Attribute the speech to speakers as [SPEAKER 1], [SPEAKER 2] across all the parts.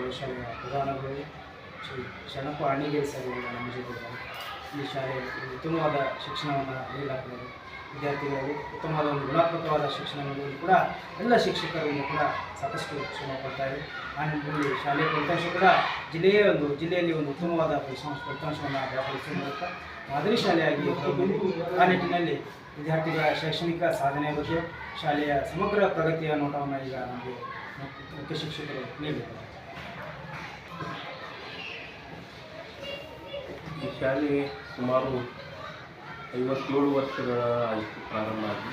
[SPEAKER 1] ಪ್ರೌಢಶಾಲೆಯ ಪ್ರಧಾನಗಳು ಶ್ರೀ ಶರಣಪ್ಪ ಅಣ್ಣಿಗೇರಿ ಸರ್ ನಮ್ಮ ಜೊತೆಗಿದ್ದಾರೆ. ಈ ಶಾಲೆಯಲ್ಲಿ ಉತ್ತಮವಾದ ಶಿಕ್ಷಣವನ್ನು ನೀಡಲಾಗ್ತದೆ. ವಿದ್ಯಾರ್ಥಿಗಳಿಗೆ ಉತ್ತಮವಾದ ಒಂದು ಗುಣಾತ್ಮಕವಾದ ಶಿಕ್ಷಣ ನೀಡುವುದು ಕೂಡ ಎಲ್ಲ ಶಿಕ್ಷಕರಿಂದ ಕೂಡ ಸಾಕಷ್ಟು ಶ್ರಮ ಪಡ್ತಾರೆ. ಆ ನಿಟ್ಟಿನಲ್ಲಿ ಶಾಲೆಯ ಫಲಿತಾಂಶ ಕೂಡ ಜಿಲ್ಲೆಯಲ್ಲಿ ಒಂದು ಉತ್ತಮವಾದ ಫಲಿತಾಂಶವನ್ನು ದಾಖಲಿಸುವ ಮೂಲಕ ಮಾದರಿ ಶಾಲೆಯಾಗಿ ಹೊರಬಂದು ಆ ನಿಟ್ಟಿನಲ್ಲಿ ವಿದ್ಯಾರ್ಥಿಗಳ ಶೈಕ್ಷಣಿಕ ಸಾಧನೆಯ ಬಗ್ಗೆ ಶಾಲೆಯ ಸಮಗ್ರ ಪ್ರಗತಿಯ ನೋಟವನ್ನು ಈಗ ನಮಗೆ ಮುಖ್ಯ ಶಿಕ್ಷಕರು ನೀಡಿದ್ದಾರೆ.
[SPEAKER 2] ಈ ಶಾಲೆ ಸುಮಾರು 57 ವರ್ಷಗಳ ಆಯಿತು ಪ್ರಾರಂಭ ಆಗಿ.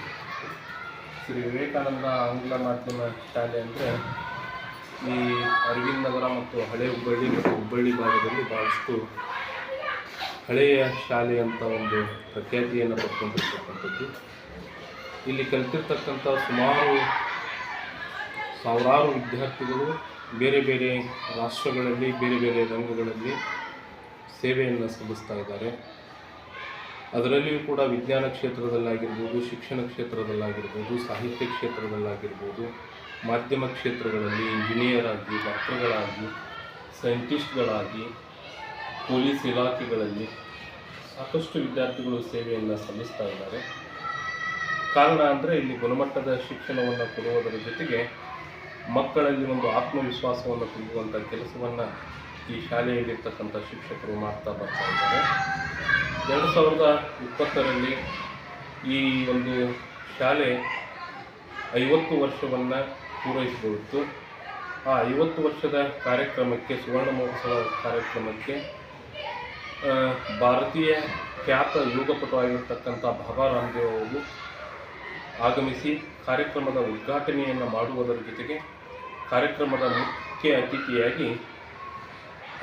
[SPEAKER 2] ಶ್ರೀ ವಿವೇಕಾನಂದ ಆಂಗ್ಲ ಮಾಧ್ಯಮ ಶಾಲೆ ಅಂದರೆ ಈ ಅರವಿಂದ್ ನಗರ ಮತ್ತು ಹಳೆ ಹುಬ್ಬಳ್ಳಿ ಮತ್ತು ಹುಬ್ಬಳ್ಳಿ ಭಾಗದಲ್ಲಿ ಭಾಳಷ್ಟು ಹಳೆಯ ಶಾಲೆ ಅಂತ ಒಂದು ಪ್ರಖ್ಯಾತಿಯನ್ನು ಪಡ್ಕೊಂಡಿರ್ತಕ್ಕಂಥದ್ದು. ಇಲ್ಲಿ ಕಲಿತಿರ್ತಕ್ಕಂಥ ಸುಮಾರು ಸಾವಿರಾರು ವಿದ್ಯಾರ್ಥಿಗಳು ಬೇರೆ ಬೇರೆ ರಾಷ್ಟ್ರಗಳಲ್ಲಿ ಬೇರೆ ಬೇರೆ ರಂಗಗಳಲ್ಲಿ ಸೇವೆಯನ್ನು ಸಲ್ಲಿಸ್ತಾ ಇದ್ದಾರೆ. ಅದರಲ್ಲಿಯೂ ಕೂಡ ವಿಜ್ಞಾನ ಕ್ಷೇತ್ರದಲ್ಲಾಗಿರ್ಬೋದು, ಶಿಕ್ಷಣ ಕ್ಷೇತ್ರದಲ್ಲಾಗಿರ್ಬೋದು, ಸಾಹಿತ್ಯ ಕ್ಷೇತ್ರದಲ್ಲಾಗಿರ್ಬೋದು, ಮಾಧ್ಯಮ ಕ್ಷೇತ್ರಗಳಲ್ಲಿ ಇಂಜಿನಿಯರ್ ಆಗಿ, ಡಾಕ್ಟರ್ಗಳಾಗಿ, ಸೈಂಟಿಸ್ಟ್ಗಳಾಗಿ, ಪೊಲೀಸ್ ಇಲಾಖೆಗಳಲ್ಲಿ ಸಾಕಷ್ಟು ವಿದ್ಯಾರ್ಥಿಗಳು ಸೇವೆಯನ್ನು ಸಲ್ಲಿಸ್ತಾ ಇದ್ದಾರೆ. ಕಾರಣ ಅಂದರೆ ಇಲ್ಲಿ ಗುಣಮಟ್ಟದ ಶಿಕ್ಷಣವನ್ನು ಕೊಡುವುದರ ಜೊತೆಗೆ ಮಕ್ಕಳಲ್ಲಿ ಒಂದು ಆತ್ಮವಿಶ್ವಾಸವನ್ನು ತುಂಬುವಂಥ ಕೆಲಸವನ್ನು ಈ ಶಾಲೆಯಲ್ಲಿರ್ತಕ್ಕಂಥ ಶಿಕ್ಷಕರು ಮಾಡ್ತಾ ಬರ್ತಾ ಇದ್ದಾರೆ. 2020ರಲ್ಲಿ ಈ ಒಂದು ಶಾಲೆ 50 ವರ್ಷವನ್ನು ಪೂರೈಸಿಕೊಂಡಿತ್ತು. ಆ 50 ವರ್ಷದ ಕಾರ್ಯಕ್ರಮಕ್ಕೆ, ಸುವರ್ಣ ಮಹೋತ್ಸವ ಕಾರ್ಯಕ್ರಮಕ್ಕೆ ಭಾರತೀಯ ಖ್ಯಾತ ಯೋಗಪಟು ಆಗಿರ್ತಕ್ಕಂಥ ಬಾಬಾ ರಾಮದೇವ್ ಅವರು ಆಗಮಿಸಿ ಕಾರ್ಯಕ್ರಮದ ಉದ್ಘಾಟನೆಯನ್ನು ಮಾಡುವುದರ ಜೊತೆಗೆ ಕಾರ್ಯಕ್ರಮದ ಮುಖ್ಯ ಅತಿಥಿಯಾಗಿ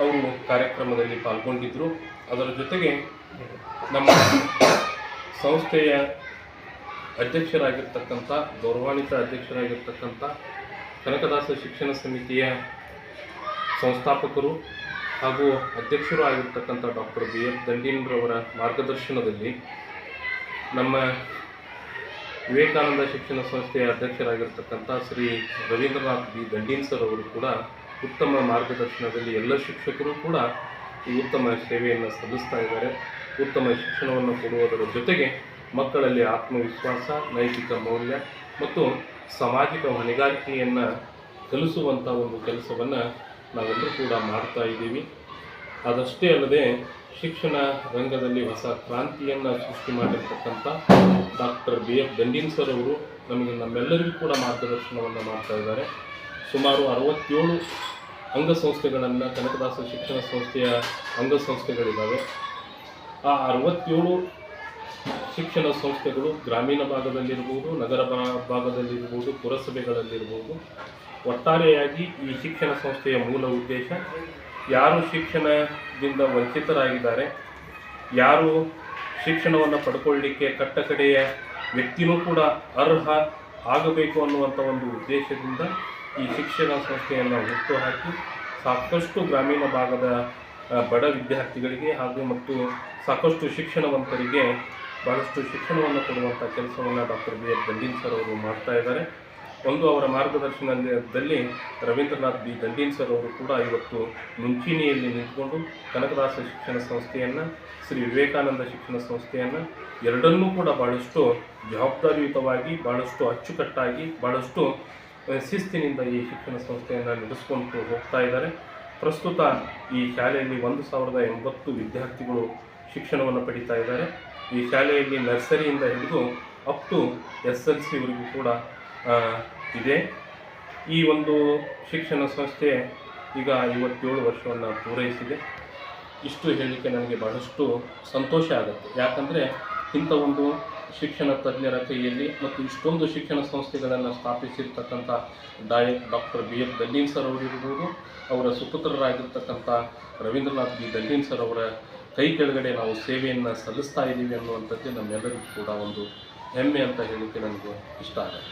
[SPEAKER 2] ಅವರು ಕಾರ್ಯಕ್ರಮದಲ್ಲಿ ಪಾಲ್ಗೊಂಡಿದ್ದರು. ಅದರ ಜೊತೆಗೆ ನಮ್ಮ ಸಂಸ್ಥೆಯ ಅಧ್ಯಕ್ಷರಾಗಿರ್ತಕ್ಕಂಥ, ಗೌರವಾನ್ವಿತ ಅಧ್ಯಕ್ಷರಾಗಿರ್ತಕ್ಕಂಥ ಕನಕದಾಸ ಶಿಕ್ಷಣ ಸಮಿತಿಯ ಸಂಸ್ಥಾಪಕರು ಹಾಗೂ ಅಧ್ಯಕ್ಷರು ಆಗಿರ್ತಕ್ಕಂಥ ಡಾಕ್ಟರ್ BF ದಂಡೀನ್ರವರ ಮಾರ್ಗದರ್ಶನದಲ್ಲಿ ನಮ್ಮ ವಿವೇಕಾನಂದ ಶಿಕ್ಷಣ ಸಂಸ್ಥೆಯ ಅಧ್ಯಕ್ಷರಾಗಿರ್ತಕ್ಕಂಥ ಶ್ರೀ ರವೀಂದ್ರನಾಥ್ B ದಂಡೀನ್ ಸರ್ ಅವರು ಕೂಡ ಉತ್ತಮ ಮಾರ್ಗದರ್ಶನದಲ್ಲಿ ಎಲ್ಲ ಶಿಕ್ಷಕರು ಕೂಡ ಈ ಉತ್ತಮ ಸೇವೆಯನ್ನು ಸಲ್ಲಿಸ್ತಾ ಇದ್ದಾರೆ. ಉತ್ತಮ ಶಿಕ್ಷಣವನ್ನು ಕೊಡುವುದರ ಜೊತೆಗೆ ಮಕ್ಕಳಲ್ಲಿ ಆತ್ಮವಿಶ್ವಾಸ, ನೈತಿಕ ಮೌಲ್ಯ ಮತ್ತು ಸಾಮಾಜಿಕ ಹೊಣೆಗಾರಿಕೆಯನ್ನು ಕಲಿಸುವಂಥ ಒಂದು ಕೆಲಸವನ್ನು ನಾವೆಲ್ಲರೂ ಕೂಡ ಮಾಡ್ತಾ ಇದ್ದೀವಿ. ಅದಷ್ಟೇ ಅಲ್ಲದೆ ಶಿಕ್ಷಣ ರಂಗದಲ್ಲಿ ಹೊಸ ಕ್ರಾಂತಿಯನ್ನು ಸೃಷ್ಟಿ ಮಾಡಿರ್ತಕ್ಕಂಥ ಡಾಕ್ಟರ್ BF ದಂಡೀನ್ ಸರ್ ಅವರು ನಮ್ಮೆಲ್ಲರಿಗೂ ಕೂಡ ಮಾರ್ಗದರ್ಶನವನ್ನು ಮಾಡ್ತಾ ಇದ್ದಾರೆ. ಸುಮಾರು 67 ಅಂಗಸಂಸ್ಥೆಗಳನ್ನು, ಕನಕದಾಸ ಶಿಕ್ಷಣ ಸಂಸ್ಥೆಯ ಅಂಗಸಂಸ್ಥೆಗಳಿದ್ದಾವೆ. ಆ 67 ಶಿಕ್ಷಣ ಸಂಸ್ಥೆಗಳು ಗ್ರಾಮೀಣ ಭಾಗದಲ್ಲಿರ್ಬೋದು, ನಗರ ಭಾಗದಲ್ಲಿರ್ಬೋದು, ಪುರಸಭೆಗಳಲ್ಲಿರ್ಬೋದು. ಒಟ್ಟಾರೆಯಾಗಿ ಈ ಶಿಕ್ಷಣ ಸಂಸ್ಥೆಯ ಮೂಲ ಉದ್ದೇಶ ಯಾರು ಶಿಕ್ಷಣದಿಂದ ವಂಚಿತರಾಗಿದ್ದಾರೆ, ಯಾರು ಶಿಕ್ಷಣವನ್ನು ಪಡ್ಕೊಳ್ಳಿಕ್ಕೆ ಕಟ್ಟಕಡೆಯ ವ್ಯಕ್ತಿನೂ ಕೂಡ ಅರ್ಹ ಆಗಬೇಕು ಅನ್ನುವಂಥ ಒಂದು ಉದ್ದೇಶದಿಂದ ಈ ಶಿಕ್ಷಣ ಸಂಸ್ಥೆಯನ್ನು ಹುಟ್ಟುಹಾಕಿ ಸಾಕಷ್ಟು ಗ್ರಾಮೀಣ ಭಾಗದ ಬಡ ವಿದ್ಯಾರ್ಥಿಗಳಿಗೆ ಹಾಗೂ ಮತ್ತು ಸಾಕಷ್ಟು ಶಿಕ್ಷಣವಂತರಿಗೆ ಬಹಳಷ್ಟು ಶಿಕ್ಷಣವನ್ನು ಕೊಡುವಂಥ ಕೆಲಸವನ್ನು ಡಾಕ್ಟರ್ BF ದಂಡೀನ್ ಸರ್ ಅವರು ಮಾಡ್ತಾ ಇದ್ದಾರೆ. ಅವರ ಮಾರ್ಗದರ್ಶನದಲ್ಲಿ ರವೀಂದ್ರನಾಥ್ B ದಂಡೀನ್ ಸರ್ ಅವರು ಕೂಡ ಇವತ್ತು ಮುಂಚೂಣಿಯಲ್ಲಿ ನಿಂತುಕೊಂಡು ಕನಕದಾಸ ಶಿಕ್ಷಣ ಸಂಸ್ಥೆಯನ್ನು, ಶ್ರೀ ವಿವೇಕಾನಂದ ಶಿಕ್ಷಣ ಸಂಸ್ಥೆಯನ್ನು ಎರಡನ್ನೂ ಕೂಡ ಭಾಳಷ್ಟು ಜವಾಬ್ದಾರಿಯುತವಾಗಿ, ಭಾಳಷ್ಟು ಅಚ್ಚುಕಟ್ಟಾಗಿ, ಭಾಳಷ್ಟು ಶಿಸ್ತಿನಿಂದ ಈ ಶಿಕ್ಷಣ ಸಂಸ್ಥೆಯನ್ನು ನಡೆಸ್ಕೊಂಡು ಹೋಗ್ತಾ ಇದ್ದಾರೆ. ಪ್ರಸ್ತುತ ಈ ಶಾಲೆಯಲ್ಲಿ 1080 ವಿದ್ಯಾರ್ಥಿಗಳು ಶಿಕ್ಷಣವನ್ನು ಪಡೀತಾ ಇದ್ದಾರೆ. ಈ ಶಾಲೆಯಲ್ಲಿ ನರ್ಸರಿಯಿಂದ ಹಿಡಿದು ಅಪ್ ಟು SLCವರೆಗೂ ಕೂಡ ಇದೆ. ಈ ಒಂದು ಶಿಕ್ಷಣ ಸಂಸ್ಥೆ ಈಗ 57 ವರ್ಷವನ್ನು ಪೂರೈಸಿದೆ. ಇಷ್ಟು ಹೇಳಲಿಕ್ಕೆ ನನಗೆ ಬಹಳಷ್ಟು ಸಂತೋಷ ಆಗುತ್ತೆ. ಯಾಕಂದರೆ ಇಂಥ ಒಂದು ಶಿಕ್ಷಣ ತಜ್ಞರ ಕೈಯಲ್ಲಿ ಮತ್ತು ಇಷ್ಟೊಂದು ಶಿಕ್ಷಣ ಸಂಸ್ಥೆಗಳನ್ನು ಸ್ಥಾಪಿಸಿರ್ತಕ್ಕಂಥ ಡಾಕ್ಟರ್ BF ದಂಡೀನ್ ಸರ್ ಅವರಿರ್ಬೋದು, ಅವರ ಸುಪುತ್ರರಾಗಿರ್ತಕ್ಕಂಥ ರವೀಂದ್ರನಾಥ್ B ದಂಡೀನ್ ಸರ್ ಅವರ ಕೈ ಕೆಳಗಡೆ ನಾವು ಸೇವೆಯನ್ನು ಸಲ್ಲಿಸ್ತಾ ಇದ್ದೀವಿ ಅನ್ನುವಂಥದ್ದು ನಮ್ಮೆಲ್ಲರಿಗೂ ಕೂಡ ಒಂದು ಹೆಮ್ಮೆ ಅಂತ ಹೇಳಲಿಕ್ಕೆ ನನಗೆ ಇಷ್ಟ ಆಗುತ್ತೆ.